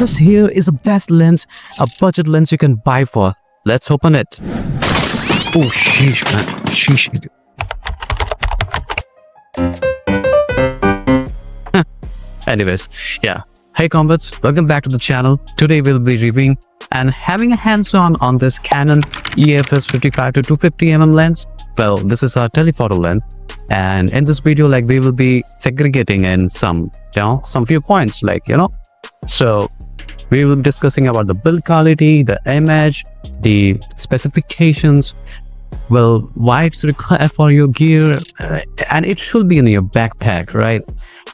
This here is the best lens, a budget lens you can buy for. Let's open it. Oh, sheesh, man. Sheesh. Anyways, yeah. Hey comrades, welcome back to the channel. Today we'll be reviewing and having a hands-on on this Canon EF-S 55-250mm lens. Well, this is our telephoto lens, and in this video, like, we will be segregating in some few points, so we will be discussing about the build quality, the image, the specifications, well, why it's required for your gear, and it should be in your backpack, right?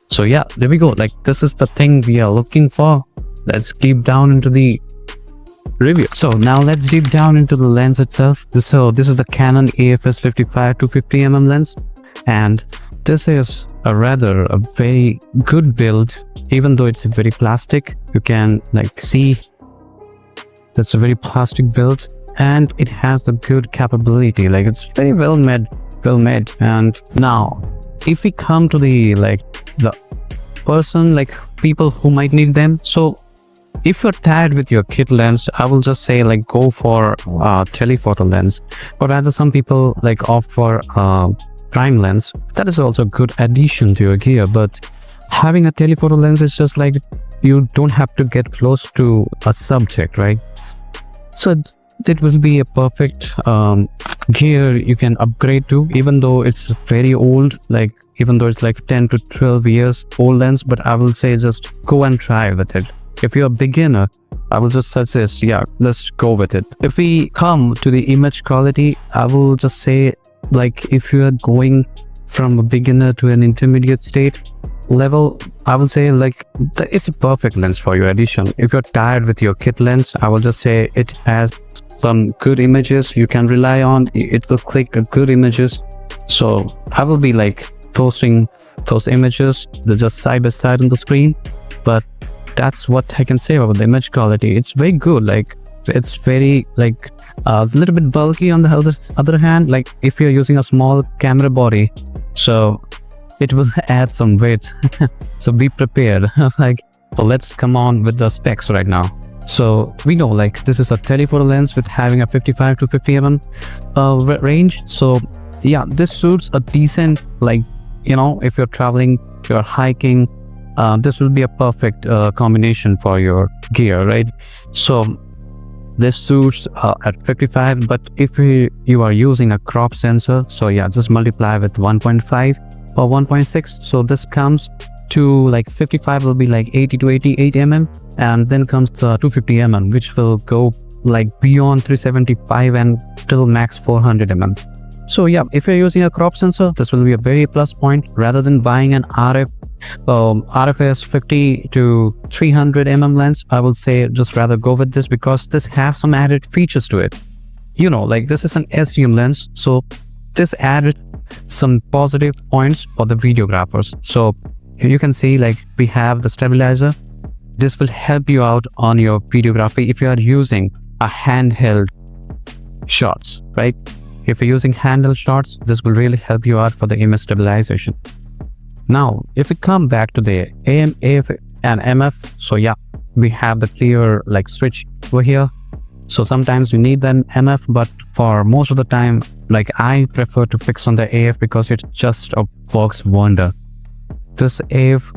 So yeah, there we go. Like, this is the thing we are looking for. Let's deep down into the review. So now let's deep down into the lens itself. This is the Canon EF-S 55-250mm lens, and this is a very good build. Even though it's a very plastic, you can see that's a very plastic build, and it has the good capability. Like, it's very well made. And now if we come to the people who might need them, so if you're tired with your kit lens, I will just say go for telephoto lens, or rather some people opt for prime lens. That is also a good addition to your gear, but having a telephoto lens is just you don't have to get close to a subject, right? So that will be a perfect gear you can upgrade to, even though it's very old, even though it's 10 to 12 years old lens. But I will say just go and try with it. If you're a beginner, I will just suggest, yeah, let's go with it. If we come to the image quality, I will just say, if you are going from a beginner to an intermediate state level, I will say it's a perfect lens for your addition. If you're tired with your kit lens, I will just say it has some good images you can rely on. It will click good images, so I will be posting those images. They're just side by side on the screen, but that's what I can say about the image quality. It's very good. It's very a little bit bulky on the other hand, if you're using a small camera body, so it will add some weight. So be prepared. Well, let's come on with the specs right now. So we know this is a telephoto lens with having a 55-250mm range. So yeah, this suits a decent, if you're traveling, you're hiking, this will be a perfect combination for your gear, right? So this suits at 55, but if you are using a crop sensor, so yeah, just multiply with 1.5 or 1.6. So this comes to 55 will be 80 to 88 mm, and then comes 250 mm, which will go beyond 375 and till max 400 mm. So yeah, if you're using a crop sensor, this will be a very plus point. Rather than buying an RFS 50 to 300 mm lens, I will say just rather go with this, because this has some added features to it. This is an STM lens, so this added some positive points for the videographers. So you can see we have the stabilizer. This will help you out on your videography if you are using a handheld shots, right? If you're using handheld shots, this will really help you out for the image stabilization. Now, if we come back to the AM, AF, and MF, so yeah, we have the clear switch over here. So sometimes you need an MF, but for most of the time, I prefer to fix on the AF because it just works wonder. This AF,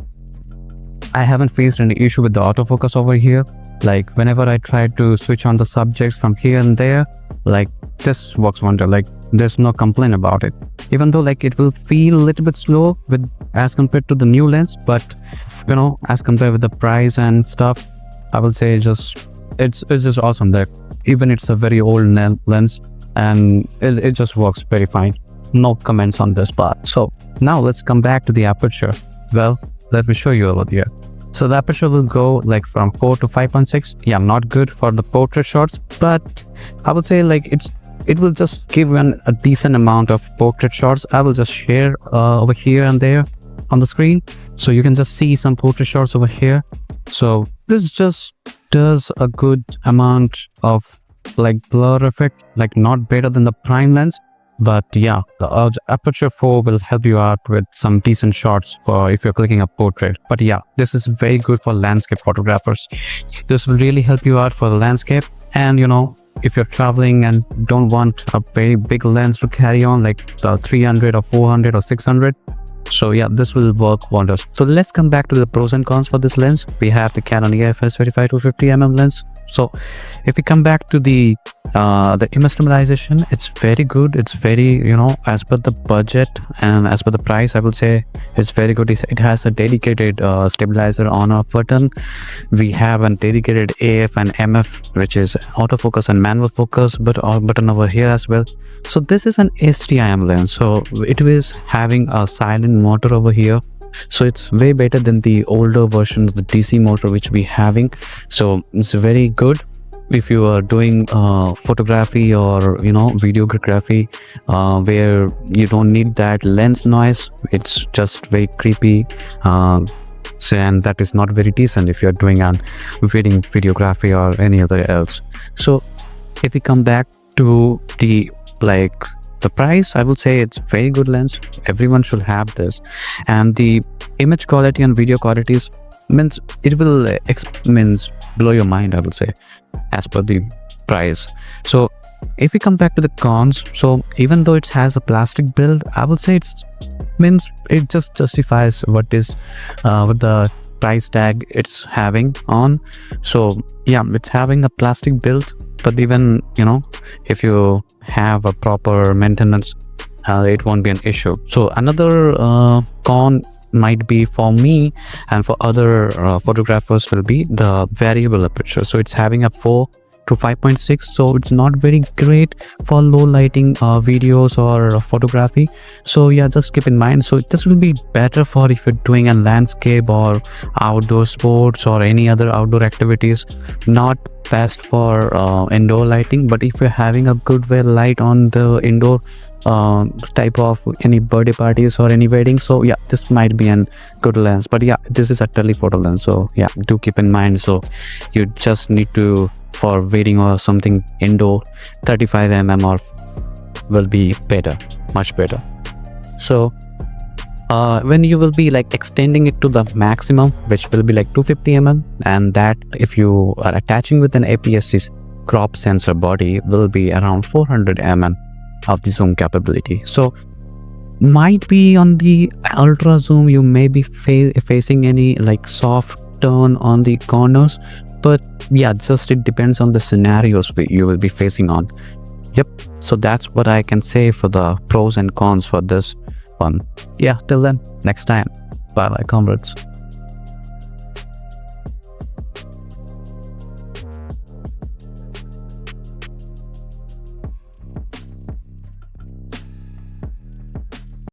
I haven't faced any issue with the autofocus over here. Whenever I try to switch on the subjects from here and there, this works wonder. There's no complaint about it. Even though it will feel a little bit slow as compared to the new lens, but as compared with the price and stuff, I will say it's just awesome. Even it's a very old lens, and it just works very fine. No comments on this part. So now let's come back to the aperture. Well, let me show you over here. So the aperture will go from 4 to 5.6. Yeah, not good for the portrait shots, but I would say it will just give a decent amount of portrait shots. I will just share over here and there on the screen, so you can just see some portrait shots over here. So this just does a good amount of blur effect, not better than the prime lens, But yeah, the aperture 4 will help you out with some decent shots for if you're clicking a portrait. But yeah, this is very good for landscape photographers. This will really help you out for the landscape. And if you're traveling and don't want a very big lens to carry on, like the 300 or 400 or 600, so yeah, this will work wonders. So let's come back to the pros and cons for this lens. We have the Canon EF-S 35-50mm lens. So if we come back to the image stabilization, it's very good. It's very, as per the budget and as per the price, I will say it's very good. It has a dedicated stabilizer on off button. We have a dedicated AF and MF, which is autofocus and manual focus button over here as well. So this is an STM lens, so it is having a silent motor over here. So it's way better than the older version of the DC motor which we having. So it's very good if you are doing photography or videography where you don't need that lens noise. It's just very creepy, and that is not very decent if you're doing an videography or any other else. So if we come back to the price, I would say it's very good lens. Everyone should have this. And the image quality and video qualities means it will blow your mind, I would say, as per the price. So if we come back to the cons, so even though it has a plastic build, I would say it just justifies what the price tag it's having on. So yeah, it's having a plastic build, but even if you have a proper maintenance, it won't be an issue. So another con might be for me and for other photographers will be the variable aperture. So it's having a 4 to 5.6, so it's not very great for low lighting videos or photography. So yeah, just keep in mind. So this will be better for if you're doing a landscape or outdoor sports or any other outdoor activities. Not best for indoor lighting, but if you're having a good well light on the indoor type of any birthday parties or any wedding, so yeah, this might be a good lens. But yeah, this is a telephoto lens, so yeah, do keep in mind. So you just need to, for wedding or something indoor, 35mm or will be better, much better. So when you will be extending it to the maximum, which will be 250mm, and that if you are attaching with an APS-C crop sensor body will be around 400mm of the zoom capability. So might be on the ultra zoom you may be facing any soft turn on the corners, but yeah, just it depends on the scenarios you will be facing on. Yep, so that's what I can say for the pros and cons for this one. Yeah, till then, next time, bye bye comrades.